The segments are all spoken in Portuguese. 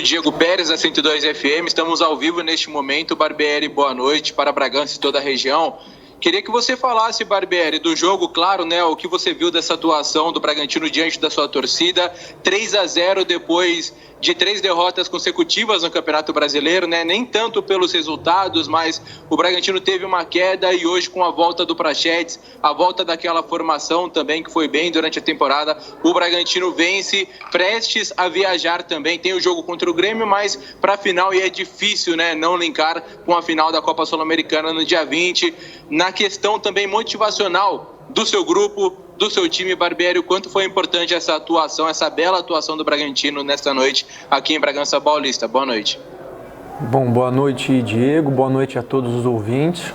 Diego Pérez, da 102 FM. Estamos ao vivo neste momento. Barbieri, boa noite para Bragança e toda a região. Queria que você falasse, Barbieri, do jogo, claro, né? O que você viu dessa atuação do Bragantino diante da sua torcida. 3-0 depois de 3 derrotas consecutivas no Campeonato Brasileiro, né? Nem tanto pelos resultados, mas o Bragantino teve uma queda e hoje com a volta do Praxedes, a volta daquela formação também que foi bem durante a temporada, o Bragantino vence, prestes a viajar também. Tem o jogo contra o Grêmio, mas para a final, e é difícil, né, não linkar com a final da Copa Sul-Americana no dia 20. Na questão também motivacional do seu grupo, do seu time, Barbieri, o quanto foi importante essa atuação, essa bela atuação do Bragantino nesta noite aqui em Bragança Paulista. Boa noite. Bom, boa noite, Diego, boa noite a todos os ouvintes.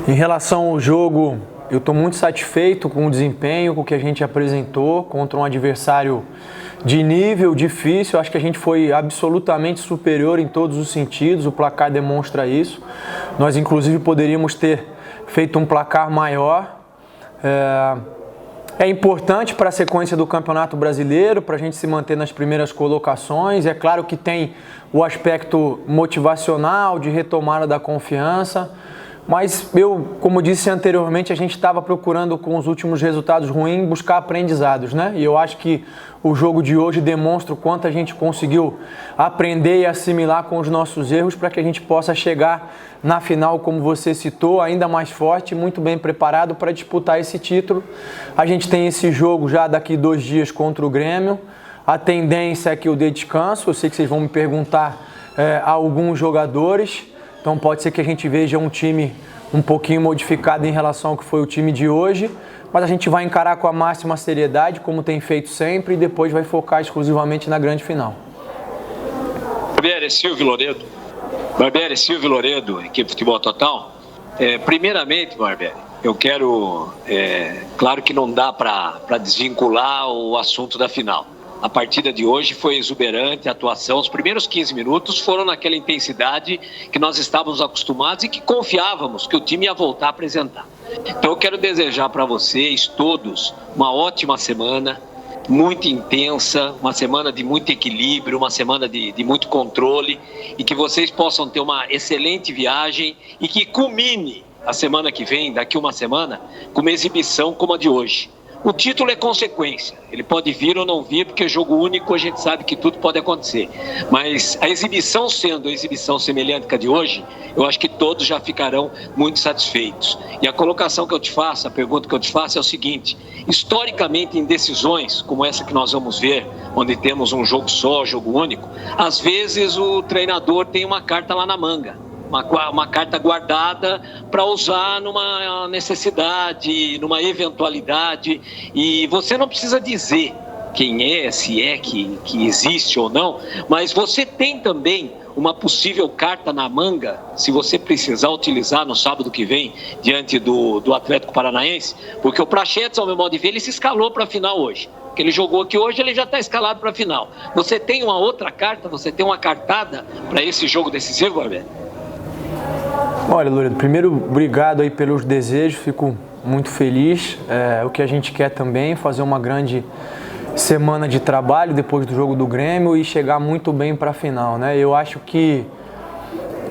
Em relação ao jogo, eu estou muito satisfeito com o desempenho, com o que a gente apresentou contra um adversário de nível difícil. Acho que a gente foi absolutamente superior em todos os sentidos, o placar demonstra isso. Nós, inclusive, poderíamos ter feito um placar maior. É importante para a sequência do Campeonato Brasileiro, para a gente se manter nas primeiras colocações. É claro que tem o aspecto motivacional, de retomada da confiança, mas como disse anteriormente, a gente estava procurando, com os últimos resultados ruins, buscar aprendizados, né? E eu acho que o jogo de hoje demonstra o quanto a gente conseguiu aprender e assimilar com os nossos erros para que a gente possa chegar na final, como você citou, ainda mais forte, muito bem preparado para disputar esse título. A gente tem esse jogo já daqui 2 dias contra o Grêmio. A tendência é que eu dê descanso. Eu sei que vocês vão me perguntar a alguns jogadores. Então pode ser que a gente veja um time um pouquinho modificado em relação ao que foi o time de hoje, mas a gente vai encarar com a máxima seriedade, como tem feito sempre, e depois vai focar exclusivamente na grande final. Barbieri, Silvio Loredo, equipe Futebol Total. Primeiramente, Barbieri, eu quero... claro que não dá para desvincular o assunto da final. A partida de hoje foi exuberante, a atuação, os primeiros 15 minutos foram naquela intensidade que nós estávamos acostumados e que confiávamos que o time ia voltar a apresentar. Então eu quero desejar para vocês todos uma ótima semana, muito intensa, uma semana de muito equilíbrio, uma semana de muito controle, e que vocês possam ter uma excelente viagem e que culmine a semana que vem, daqui uma semana, com uma exibição como a de hoje. O título é consequência, ele pode vir ou não vir, porque jogo único a gente sabe que tudo pode acontecer. Mas a exibição sendo a exibição semelhante à de hoje, eu acho que todos já ficarão muito satisfeitos. E a colocação que eu te faço, a pergunta que eu te faço é o seguinte: historicamente, em decisões como essa que nós vamos ver, onde temos um jogo só, jogo único, às vezes o treinador tem uma carta lá na manga. Uma carta guardada para usar numa necessidade, numa eventualidade, e você não precisa dizer quem é, se é que existe ou não, mas você tem também uma possível carta na manga, se você precisar utilizar no sábado que vem, diante do Atlético Paranaense, porque o Praxedes, ao meu modo de ver, ele se escalou para a final hoje. Que ele jogou aqui hoje, ele já está escalado para a final. Você tem uma outra carta, você tem uma cartada para esse jogo decisivo, Barbieri? Olha, Loredo, primeiro, obrigado aí pelos desejos, fico muito feliz. O que a gente quer também, fazer uma grande semana de trabalho depois do jogo do Grêmio e chegar muito bem para a final, né? Eu acho que,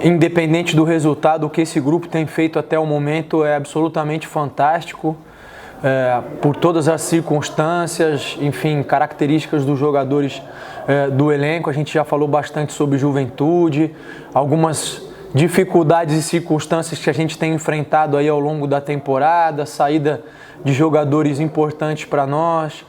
independente do resultado, o que esse grupo tem feito até o momento é absolutamente fantástico, por todas as circunstâncias, enfim, características dos jogadores do elenco. A gente já falou bastante sobre juventude, algumas dificuldades e circunstâncias que a gente tem enfrentado aí ao longo da temporada, saída de jogadores importantes para nós,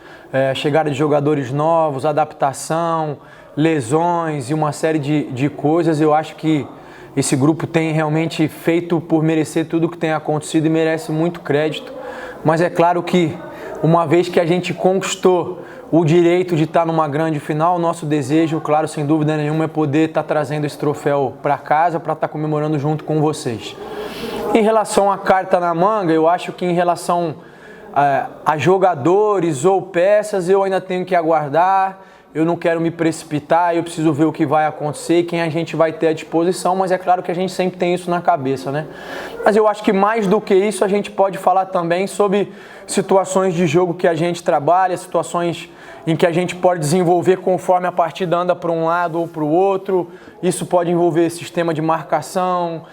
chegada de jogadores novos, adaptação, lesões e uma série de coisas. Eu acho que esse grupo tem realmente feito por merecer tudo o que tem acontecido e merece muito crédito. Mas é claro que, uma vez que a gente conquistou o direito de estar numa grande final, o nosso desejo, claro, sem dúvida nenhuma, é poder estar trazendo esse troféu para casa, para estar comemorando junto com vocês. Em relação à carta na manga, eu acho que em relação a jogadores ou peças, eu ainda tenho que aguardar. eu não quero me precipitar, eu preciso ver o que vai acontecer, quem a gente vai ter à disposição, mas é claro que a gente sempre tem isso na cabeça, né? Mas eu acho que mais do que isso, a gente pode falar também sobre situações de jogo que a gente trabalha, situações em que a gente pode desenvolver conforme a partida anda para um lado ou para o outro. Isso pode envolver sistema de marcação,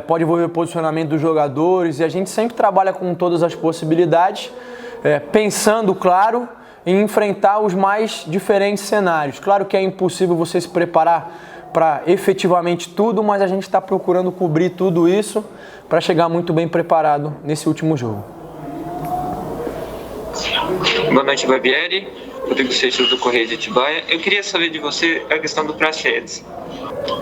pode envolver posicionamento dos jogadores, e a gente sempre trabalha com todas as possibilidades, pensando, claro, em enfrentar os mais diferentes cenários. Claro que é impossível você se preparar para efetivamente tudo, mas a gente está procurando cobrir tudo isso para chegar muito bem preparado nesse último jogo. Boa noite, Barbieri. Rodrigo Seixas do Correio de Atibaia. Eu queria saber de você a questão do Praxedes.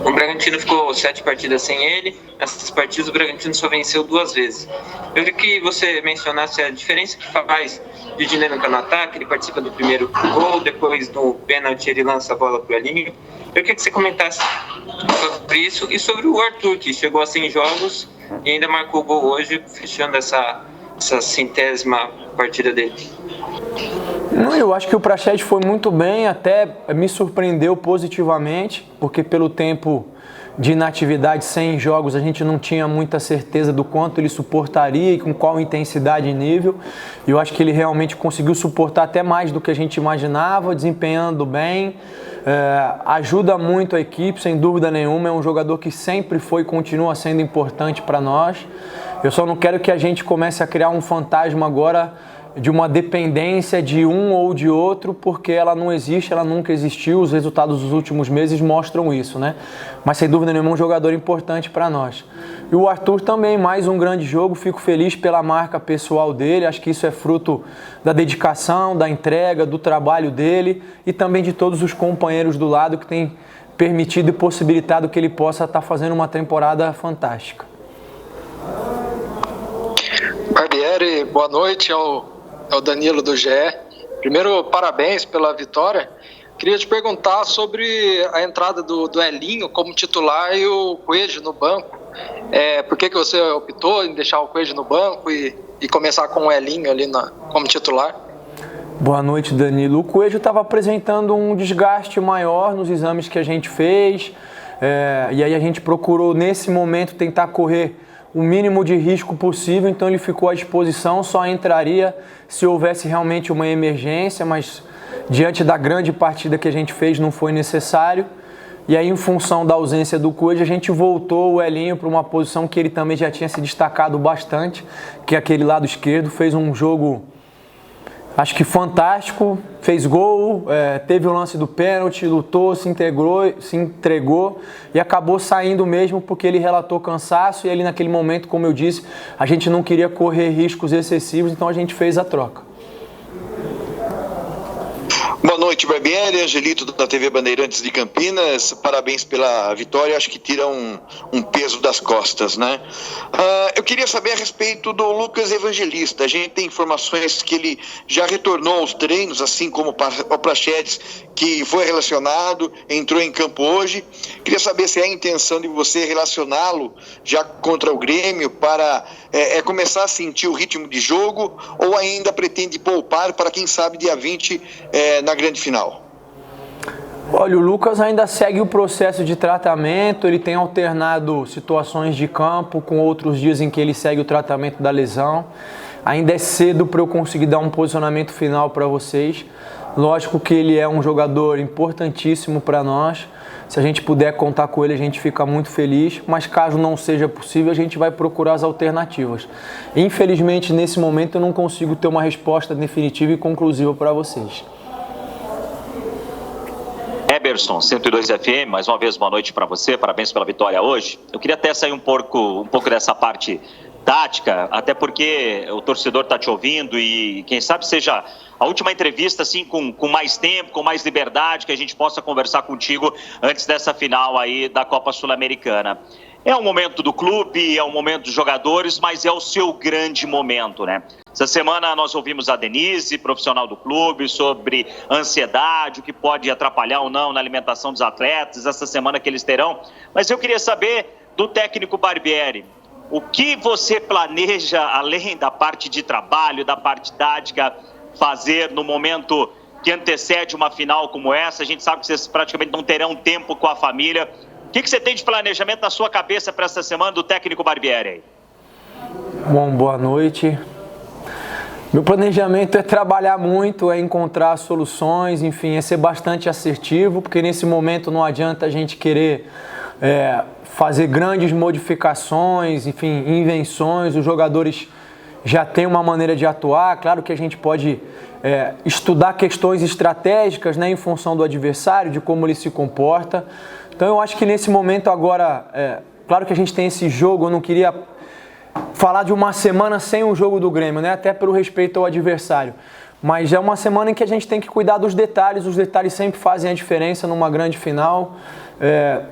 O Bragantino ficou 7 partidas sem ele. Nessas partidas o Bragantino só venceu 2 vezes. Eu queria que você mencionasse a diferença que faz de dinâmica no ataque. Ele participa do primeiro gol, depois do pênalti ele lança a bola para o Elinho. Eu queria que você comentasse sobre isso e sobre o Arthur, que chegou a 100 jogos e ainda marcou gol hoje, fechando essa 100ª partida dele. Não, eu acho que o Praxedes foi muito bem, até me surpreendeu positivamente, porque pelo tempo de inatividade, 100 jogos, a gente não tinha muita certeza do quanto ele suportaria e com qual intensidade e nível. E eu acho que ele realmente conseguiu suportar até mais do que a gente imaginava, desempenhando bem, ajuda muito a equipe, sem dúvida nenhuma, é um jogador que sempre foi e continua sendo importante para nós. Eu só não quero que a gente comece a criar um fantasma agora de uma dependência de um ou de outro, porque ela não existe, ela nunca existiu, os resultados dos últimos meses mostram isso, né? Mas sem dúvida nenhuma é um jogador importante para nós. E o Arthur também, mais um grande jogo, fico feliz pela marca pessoal dele, acho que isso é fruto da dedicação, da entrega, do trabalho dele e também de todos os companheiros do lado que têm permitido e possibilitado que ele possa estar fazendo uma temporada fantástica. Barbieri, boa noite, é o Danilo do GE. Primeiro, parabéns pela vitória. Queria te perguntar sobre a entrada do Elinho como titular e o Coelho no banco. Por que você optou em deixar o Coelho no banco e começar com o Elinho ali como titular? Boa noite, Danilo. O Coelho estava apresentando um desgaste maior nos exames que a gente fez, e aí a gente procurou, nesse momento, tentar correr o mínimo de risco possível, então ele ficou à disposição, só entraria se houvesse realmente uma emergência, mas diante da grande partida que a gente fez não foi necessário. E aí, em função da ausência do Coelho, a gente voltou o Elinho para uma posição que ele também já tinha se destacado bastante, que é aquele lado esquerdo. Fez um jogo, acho que fantástico, fez gol, teve o lance do pênalti, lutou, se entregou e acabou saindo mesmo porque ele relatou cansaço e ali naquele momento, como eu disse, a gente não queria correr riscos excessivos, então a gente fez a troca. Boa noite, Barbieri, Angelito da TV Bandeirantes de Campinas, parabéns pela vitória, acho que tira um peso das costas, né? Eu queria saber a respeito do Lucas Evangelista, a gente tem informações que ele já retornou aos treinos, assim como o Praxedes, que foi relacionado, entrou em campo hoje. Queria saber se é a intenção de você relacioná-lo já contra o Grêmio para começar a sentir o ritmo de jogo, ou ainda pretende poupar para quem sabe dia 20 na grande final? Olha, o Lucas ainda segue o processo de tratamento, ele tem alternado situações de campo com outros dias em que ele segue o tratamento da lesão. Ainda é cedo para eu conseguir dar um posicionamento final para vocês. Lógico que ele é um jogador importantíssimo para nós. Se a gente puder contar com ele, a gente fica muito feliz, mas caso não seja possível, a gente vai procurar as alternativas. Infelizmente, nesse momento, eu não consigo ter uma resposta definitiva e conclusiva para vocês. Eberson, 102 FM, mais uma vez boa noite para você, parabéns pela vitória hoje. Eu queria até sair um pouco dessa parte tática, até porque o torcedor está te ouvindo e quem sabe seja a última entrevista assim com mais tempo, com mais liberdade, que a gente possa conversar contigo antes dessa final aí da Copa Sul-Americana. É um momento do clube, é um momento dos jogadores, mas é o seu grande momento, né? Essa semana nós ouvimos a Denise, profissional do clube, sobre ansiedade, o que pode atrapalhar ou não na alimentação dos atletas, essa semana que eles terão. Mas eu queria saber do técnico Barbieri, o que você planeja, além da parte de trabalho, da parte tática, fazer no momento que antecede uma final como essa. A gente sabe que vocês praticamente não terão tempo com a família. O que você tem de planejamento na sua cabeça para essa semana do técnico Barbieri aí? Bom, boa noite. Meu planejamento é trabalhar muito, é encontrar soluções, enfim, é ser bastante assertivo, porque nesse momento não adianta a gente querer fazer grandes modificações, enfim, invenções. Os jogadores já têm uma maneira de atuar. Claro que a gente pode estudar questões estratégicas, né, em função do adversário, de como ele se comporta. Então eu acho que nesse momento agora, claro que a gente tem esse jogo, eu não queria falar de uma semana sem o jogo do Grêmio, né? Até pelo respeito ao adversário. Mas é uma semana em que a gente tem que cuidar dos detalhes. Os detalhes sempre fazem a diferença numa grande final.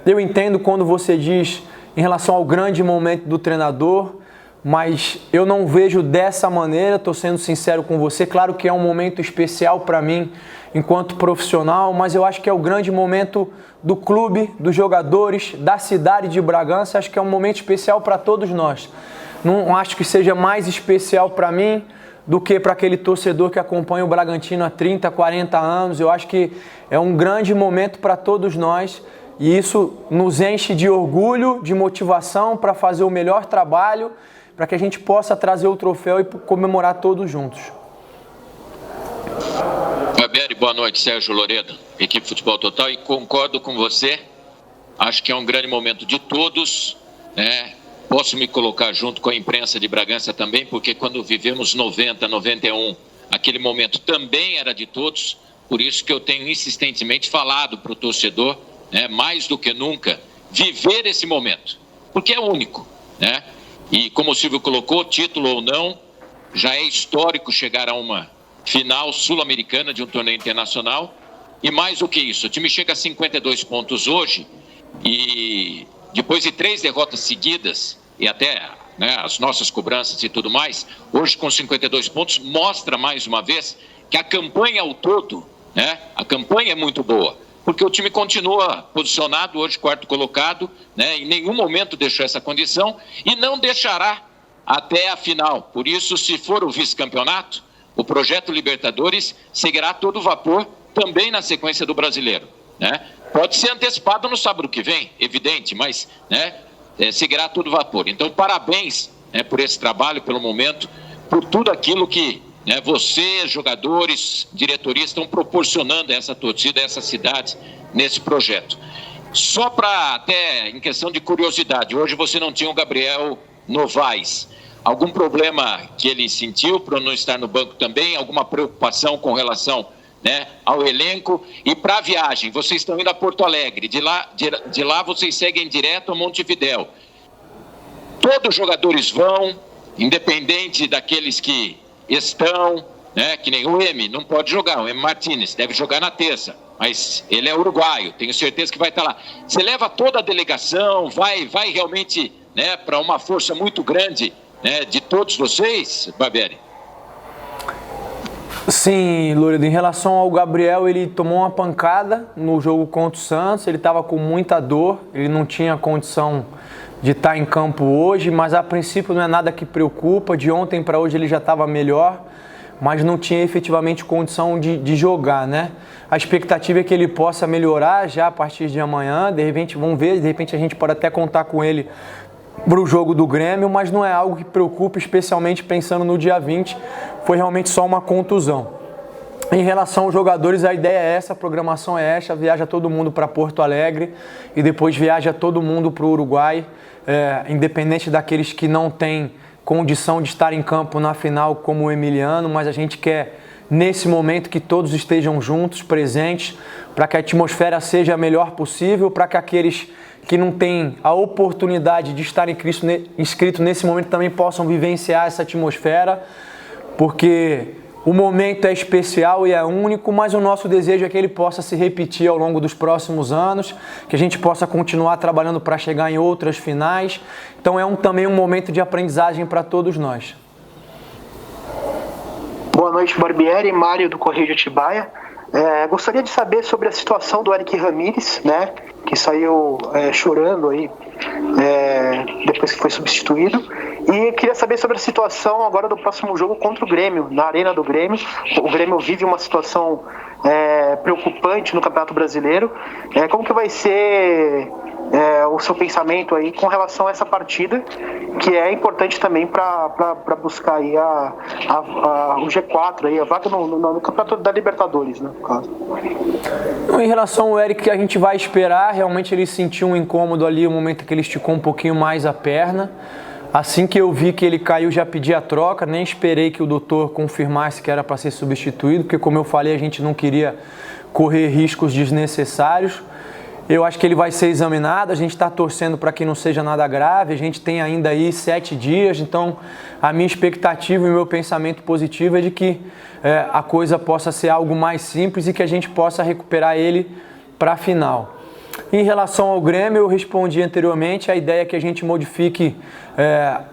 Eu entendo quando você diz em relação ao grande momento do treinador, mas eu não vejo dessa maneira, estou sendo sincero com você. Claro que é um momento especial para mim enquanto profissional, mas eu acho que é o grande momento do clube, dos jogadores, da cidade de Bragança. Acho que é um momento especial para todos nós. Não acho que seja mais especial para mim do que para aquele torcedor que acompanha o Bragantino há 30, 40 anos. Eu acho que é um grande momento para todos nós e isso nos enche de orgulho, de motivação para fazer o melhor trabalho, para que a gente possa trazer o troféu e comemorar todos juntos. Barbieri, boa noite, Sérgio Loredo, equipe Futebol Total, e concordo com você, acho que é um grande momento de todos, né? Posso me colocar junto com a imprensa de Bragança também, porque quando vivemos 90, 91, aquele momento também era de todos, por isso que eu tenho insistentemente falado para o torcedor, né, mais do que nunca, viver esse momento, porque é único, né? E como o Silvio colocou, título ou não, já é histórico chegar a uma final sul-americana de um torneio internacional, e mais do que isso, o time chega a 52 pontos hoje, e depois de 3 derrotas seguidas, e até, né, as nossas cobranças e tudo mais, hoje com 52 pontos, mostra mais uma vez que a campanha ao todo, né, a campanha é muito boa, porque o time continua posicionado hoje, quarto colocado, né, em nenhum momento deixou essa condição e não deixará até a final. Por isso, se for o vice-campeonato, o projeto Libertadores seguirá a todo vapor também na sequência do Brasileiro, né? Pode ser antecipado no sábado que vem, evidente, mas, né, seguirá a todo vapor. Então, parabéns, né, por esse trabalho, pelo momento, por tudo aquilo que, né, você, jogadores, diretoria estão proporcionando a essa torcida, a essa cidade, nesse projeto. Só para, até em questão de curiosidade, hoje você não tinha o Gabriel Novaes. Algum problema que ele sentiu por não estar no banco também? Alguma preocupação com relação, né, ao elenco? E para a viagem, vocês estão indo a Porto Alegre, de lá vocês seguem direto a Montevidéu. Todos os jogadores vão, independente daqueles que estão, né, que nem o M, não pode jogar, o M Martínez deve jogar na terça, mas ele é uruguaio, tenho certeza que vai estar lá. Você leva toda a delegação, vai realmente, né, para uma força muito grande, né, de todos vocês, Barbieri? Sim, Loredo, em relação ao Gabriel, ele tomou uma pancada no jogo contra o Santos, ele estava com muita dor, ele não tinha condição de estar em campo hoje, mas a princípio não é nada que preocupa. De ontem para hoje ele já estava melhor, mas não tinha efetivamente condição de jogar, né? A expectativa é que ele possa melhorar já a partir de amanhã, de repente, vamos ver, de repente a gente pode até contar com ele para o jogo do Grêmio, mas não é algo que preocupa, especialmente pensando no dia 20, foi realmente só uma contusão. Em relação aos jogadores, a ideia é essa, a programação é essa, viaja todo mundo para Porto Alegre e depois viaja todo mundo para o Uruguai, independente daqueles que não têm condição de estar em campo na final como o Emiliano, mas a gente quer, nesse momento, que todos estejam juntos, presentes, para que a atmosfera seja a melhor possível, para que aqueles que não têm a oportunidade de estar inscrito nesse momento também possam vivenciar essa atmosfera, porque o momento é especial e é único, mas o nosso desejo é que ele possa se repetir ao longo dos próximos anos, que a gente possa continuar trabalhando para chegar em outras finais. Então é também um momento de aprendizagem para todos nós. Boa noite, Barbieri, Mário do Correio de Atibaia. Gostaria de saber sobre a situação do Eric Ramírez, né, que saiu chorando aí depois que foi substituído. E queria saber sobre a situação agora do próximo jogo contra o Grêmio, na Arena do Grêmio. O Grêmio vive uma situação preocupante no Campeonato Brasileiro. Como que vai ser o seu pensamento aí com relação a essa partida, que é importante também para buscar aí o G4, aí, a vaga no Campeonato da Libertadores, né, no caso. Em relação ao Eric, a gente vai esperar. Realmente ele sentiu um incômodo ali, o momento que ele esticou um pouquinho mais a perna. Assim que eu vi que ele caiu, já pedi a troca, nem esperei que o doutor confirmasse que era para ser substituído, porque, como eu falei, a gente não queria correr riscos desnecessários. Eu acho que ele vai ser examinado, a gente está torcendo para que não seja nada grave, a gente tem ainda aí 7 dias, então a minha expectativa e o meu pensamento positivo é de que a coisa possa ser algo mais simples e que a gente possa recuperar ele para a final. Em relação ao Grêmio, eu respondi anteriormente, a ideia é que a gente modifique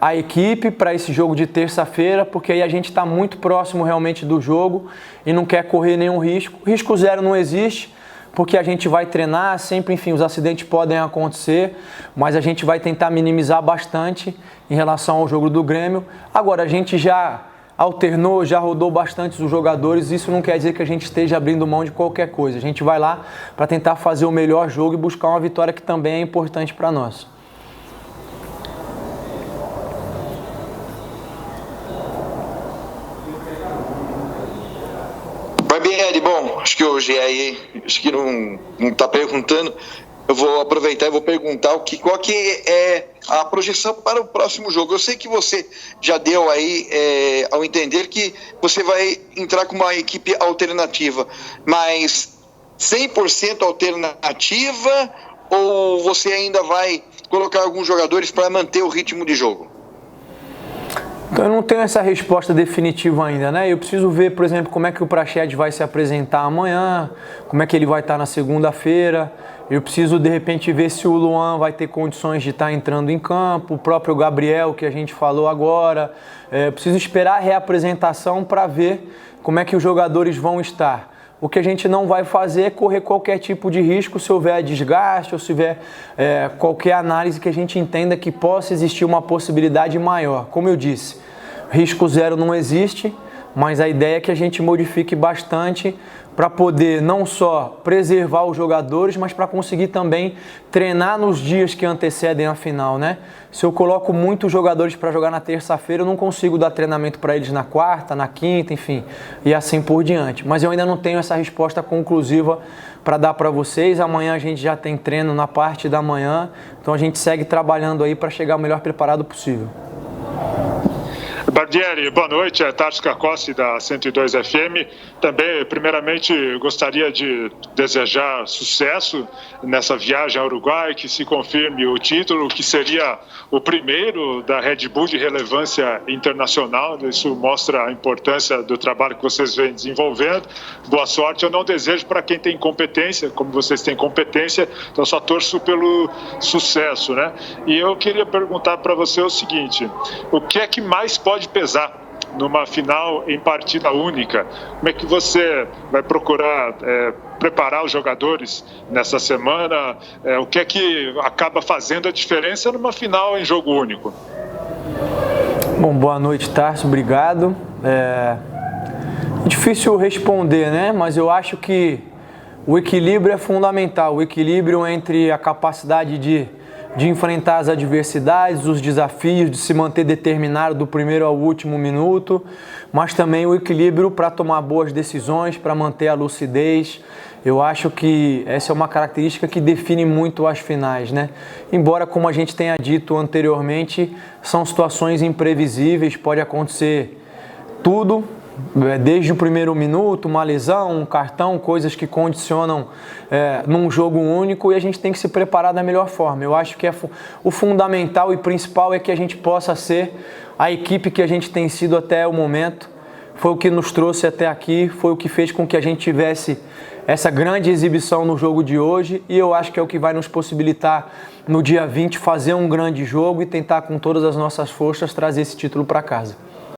a equipe para esse jogo de terça-feira, porque aí a gente está muito próximo realmente do jogo e não quer correr nenhum risco. Risco zero não existe, porque a gente vai treinar, sempre, enfim, os acidentes podem acontecer, mas a gente vai tentar minimizar bastante em relação ao jogo do Grêmio. Agora, a gente já alternou, já rodou bastante os jogadores, isso não quer dizer que a gente esteja abrindo mão de qualquer coisa. A gente vai lá para tentar fazer o melhor jogo e buscar uma vitória que também é importante para nós. Barbieri, bom, acho que hoje aí, acho que não está perguntando, eu vou aproveitar e vou perguntar qual que é a projeção para o próximo jogo. Eu sei que você já deu aí ao entender que você vai entrar com uma equipe alternativa, mas 100% alternativa ou você ainda vai colocar alguns jogadores para manter o ritmo de jogo? Então eu não tenho essa resposta definitiva ainda, né? Eu preciso ver, por exemplo, como é que o Praxedes vai se apresentar amanhã, como é que ele vai estar na segunda-feira. Eu preciso, de repente, ver se o Luan vai ter condições de estar entrando em campo, o próprio Gabriel, que a gente falou agora. Eu preciso esperar a reapresentação para ver como é que os jogadores vão estar. O que a gente não vai fazer é correr qualquer tipo de risco se houver desgaste ou se houver qualquer análise que a gente entenda que possa existir uma possibilidade maior. Como eu disse, risco zero não existe, mas a ideia é que a gente modifique bastante para poder não só preservar os jogadores, mas para conseguir também treinar nos dias que antecedem a final, né? Se eu coloco muitos jogadores para jogar na terça-feira, eu não consigo dar treinamento para eles na quarta, na quinta, enfim, e assim por diante. Mas eu ainda não tenho essa resposta conclusiva para dar para vocês. Amanhã a gente já tem treino na parte da manhã, então a gente segue trabalhando aí para chegar o melhor preparado possível. Barbieri, boa noite, é Tarso Cacossi da 102 FM. Também, primeiramente, gostaria de desejar sucesso nessa viagem ao Uruguai, que se confirme o título, que seria o primeiro da Red Bull de relevância internacional. Isso mostra a importância do trabalho que vocês vêm desenvolvendo. Boa sorte, eu não desejo para quem tem competência, como vocês têm competência, então só torço pelo sucesso, né? E eu queria perguntar para você o seguinte, o que é que mais pode pesar numa final em partida única? Como é que você vai procurar preparar os jogadores nessa semana? O que é que acaba fazendo a diferença numa final em jogo único? Bom, boa noite, Tarso, obrigado. É difícil responder, né? Mas eu acho que o equilíbrio é fundamental, o equilíbrio entre a capacidade de enfrentar as adversidades, os desafios, de se manter determinado do primeiro ao último minuto, mas também o equilíbrio para tomar boas decisões, para manter a lucidez. Eu acho que essa é uma característica que define muito as finais, né? Embora, como a gente tenha dito anteriormente, são situações imprevisíveis, pode acontecer tudo, desde o primeiro minuto, uma lesão, um cartão, coisas que condicionam num jogo único, e a gente tem que se preparar da melhor forma. Eu acho que o fundamental e principal é que a gente possa ser a equipe que a gente tem sido até o momento. Foi o que nos trouxe até aqui, foi o que fez com que a gente tivesse essa grande exibição no jogo de hoje, e eu acho que é o que vai nos possibilitar no dia 20 fazer um grande jogo e tentar com todas as nossas forças trazer esse título para casa.